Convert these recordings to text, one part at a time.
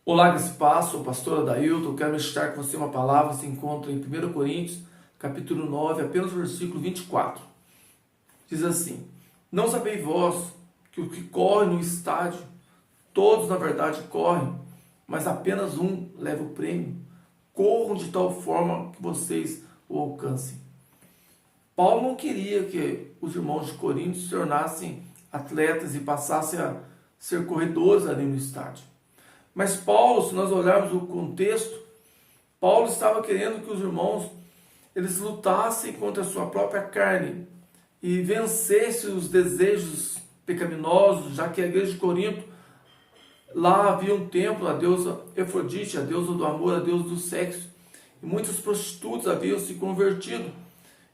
Olá, graça e paz, sou o pastor Adailton, quero meditar com você uma palavra que se encontra em 1 Coríntios, capítulo 9, apenas o versículo 24. Diz assim: Não sabeis vós que o que corre no estádio, todos na verdade correm, mas apenas um leva o prêmio. Corram de tal forma que vocês o alcancem. Paulo não queria que os irmãos de Corinto se tornassem atletas e passassem a ser corredores ali no estádio. Mas Paulo, se nós olharmos o contexto, Paulo estava querendo que os irmãos eles lutassem contra a sua própria carne e vencessem os desejos pecaminosos, já que a igreja de Corinto, lá havia um templo, a deusa Efrodite, a deusa do amor, a deusa do sexo, e muitos prostitutos haviam se convertido.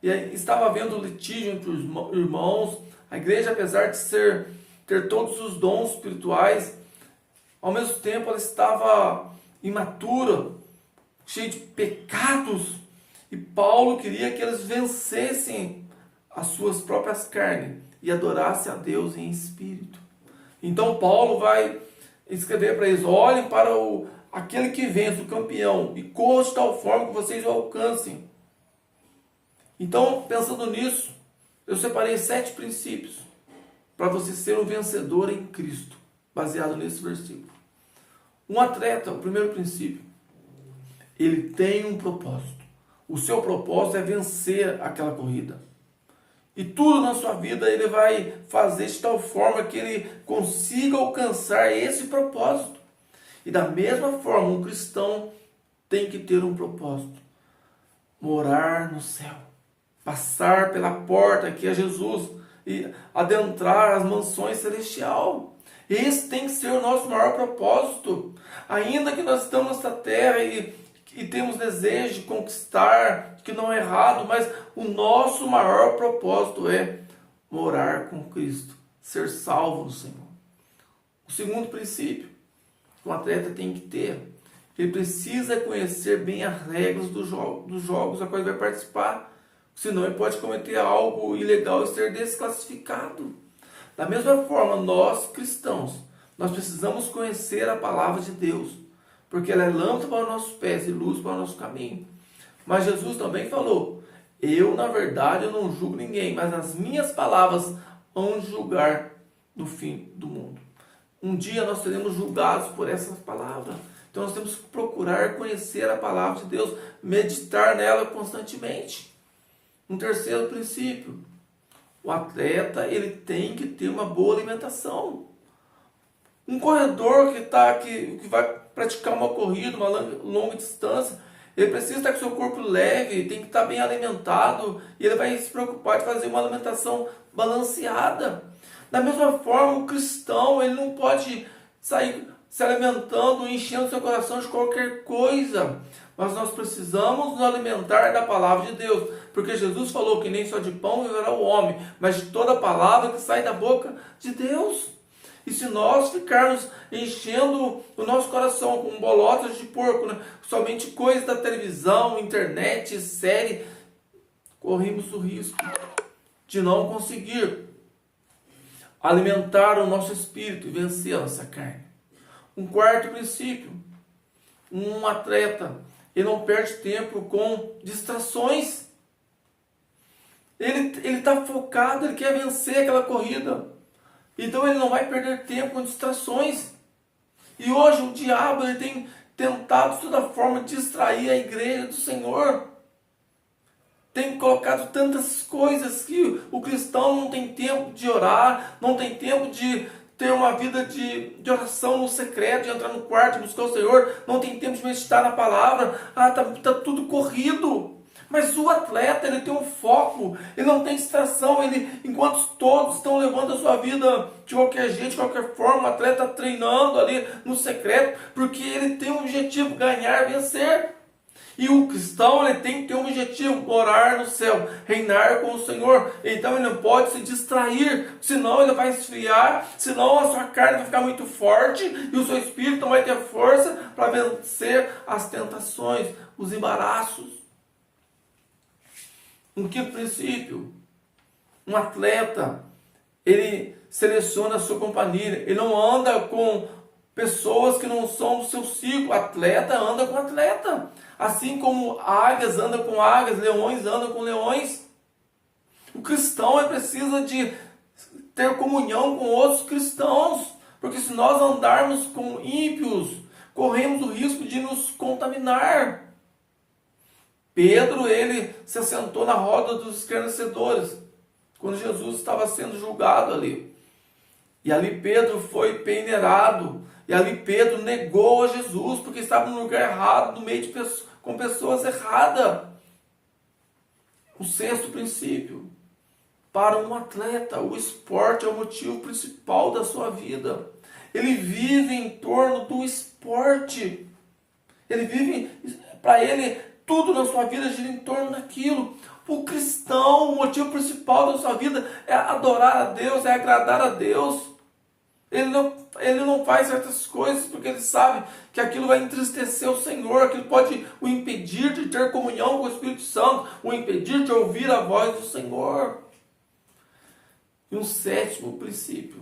E aí estava havendo litígio entre os irmãos. A igreja, apesar de ter todos os dons espirituais, ao mesmo tempo ela estava imatura, cheia de pecados, e Paulo queria que eles vencessem as suas próprias carnes e adorassem a Deus em espírito. Então Paulo vai escrever para eles: olhem para aquele que vence, o campeão, e corram de tal forma que vocês o alcancem. Então, pensando nisso, eu separei 7 princípios para você ser um vencedor em Cristo, baseado nesse versículo. Um atleta, o primeiro princípio, ele tem um propósito. O seu propósito é vencer aquela corrida. E tudo na sua vida ele vai fazer de tal forma que ele consiga alcançar esse propósito. E da mesma forma, um cristão tem que ter um propósito: morar no céu, passar pela porta que é Jesus e adentrar as mansões celestiais. Esse tem que ser o nosso maior propósito. Ainda que nós estamos nessa terra e temos desejo de conquistar, que não é errado, mas o nosso maior propósito é morar com Cristo, ser salvo no Senhor. O segundo princípio que um atleta tem que ter: ele precisa conhecer bem as regras dos jogos a quais vai participar, senão ele pode cometer algo ilegal e ser desclassificado. Da mesma forma, nós cristãos, nós precisamos conhecer a palavra de Deus, porque ela é lâmpada para os nossos pés e luz para o nosso caminho. Mas Jesus também falou: eu, na verdade, eu não julgo ninguém, mas as minhas palavras vão julgar no fim do mundo. Um dia nós seremos julgados por essas palavras. Então nós temos que procurar conhecer a palavra de Deus, meditar nela constantemente. Um terceiro princípio: o atleta ele tem que ter uma boa alimentação. Um corredor que vai praticar uma corrida, uma longa distância, ele precisa estar com seu corpo leve, tem que estar bem alimentado, e ele vai se preocupar de fazer uma alimentação balanceada. Da mesma forma, o cristão ele não pode sair se alimentando, enchendo seu coração de qualquer coisa. Mas nós precisamos nos alimentar da palavra de Deus, porque Jesus falou que nem só de pão viverá o homem, mas de toda palavra que sai da boca de Deus. E se nós ficarmos enchendo o nosso coração com bolotas de porco, somente coisas da televisão, internet, série, corremos o risco de não conseguir alimentar o nosso espírito e vencer a nossa carne. Um quarto princípio: um atleta ele não perde tempo com distrações. Ele está focado, ele quer vencer aquela corrida. Então ele não vai perder tempo com distrações. E hoje o diabo ele tem tentado de toda forma distrair a igreja do Senhor. Tem colocado tantas coisas que o cristão não tem tempo de orar, não tem tempo de ter uma vida de oração no secreto, de entrar no quarto e buscar o Senhor, não tem tempo de meditar na palavra. Tá tudo corrido. Mas o atleta, ele tem um foco, ele não tem distração, enquanto todos estão levando a sua vida de qualquer jeito, de qualquer forma, o atleta está treinando ali no secreto, porque ele tem um objetivo: ganhar, vencer. E o cristão ele tem que ter um objetivo: morar no céu, reinar com o Senhor. Então ele não pode se distrair, senão ele vai esfriar, senão a sua carne vai ficar muito forte e o seu espírito não vai ter força para vencer as tentações, os embaraços. Um quinto princípio: um atleta ele seleciona a sua companhia, ele não anda com pessoas que não são do seu ciclo. Atleta anda com atleta. Assim como águias andam com águias, leões andam com leões. O cristão precisa de ter comunhão com outros cristãos. Porque se nós andarmos com ímpios, corremos o risco de nos contaminar. Pedro, ele se assentou na roda dos escarnecedores, quando Jesus estava sendo julgado ali. E ali Pedro foi peneirado. E ali Pedro negou a Jesus, porque estava no lugar errado, no meio de com pessoas erradas. O sexto princípio. Para um atleta, o esporte é o motivo principal da sua vida. Ele vive em torno do esporte. Ele vive, para ele, tudo na sua vida gira em torno daquilo. O cristão, o motivo principal da sua vida é adorar a Deus, é agradar a Deus. Ele não faz certas coisas porque ele sabe que aquilo vai entristecer o Senhor, aquilo pode o impedir de ter comunhão com o Espírito Santo, o impedir de ouvir a voz do Senhor. E um sétimo princípio.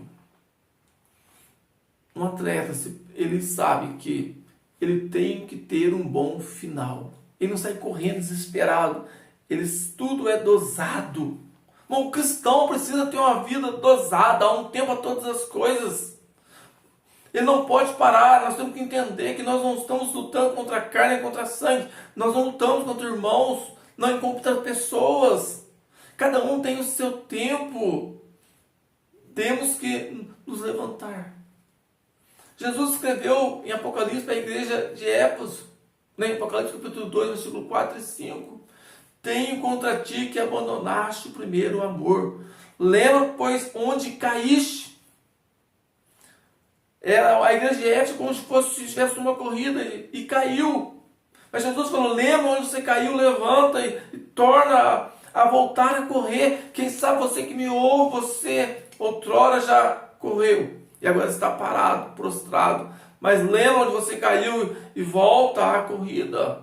Um atleta, ele sabe que ele tem que ter um bom final. Ele não sai correndo desesperado. Tudo é dosado. Bom, o cristão precisa ter uma vida dosada, há um tempo a todas as coisas. Ele não pode parar. Nós temos que entender que nós não estamos lutando contra a carne e contra a sangue. Nós não lutamos contra irmãos, não contra pessoas. Cada um tem o seu tempo. Temos que nos levantar. Jesus escreveu em Apocalipse para a igreja de Éfeso, em Apocalipse capítulo 2, versículo 4 e 5. Tenho contra ti que abandonaste o primeiro amor. Lembra, pois, onde caíste. Era a igreja de Éfeso como se tivesse uma corrida e caiu. Mas Jesus falou, lembra onde você caiu, levanta e torna a voltar a correr. Quem sabe você que me ouve, você outrora já correu e agora está parado, prostrado. Mas lembra onde você caiu e volta à corrida.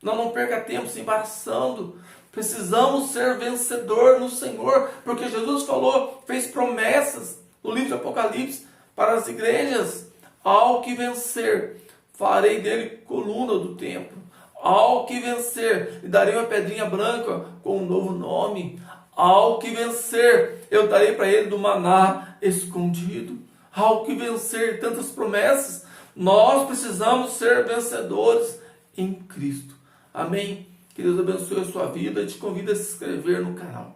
Não perca tempo se embaraçando. Precisamos ser vencedor no Senhor, porque Jesus falou, fez promessas no livro de Apocalipse para as igrejas. Ao que vencer, farei dele coluna do templo. Ao que vencer, lhe darei uma pedrinha branca com um novo nome. Ao que vencer, eu darei para ele do maná escondido. Ao que vencer, tantas promessas. Nós precisamos ser vencedores em Cristo. Amém? Que Deus abençoe a sua vida e te convido a se inscrever no canal.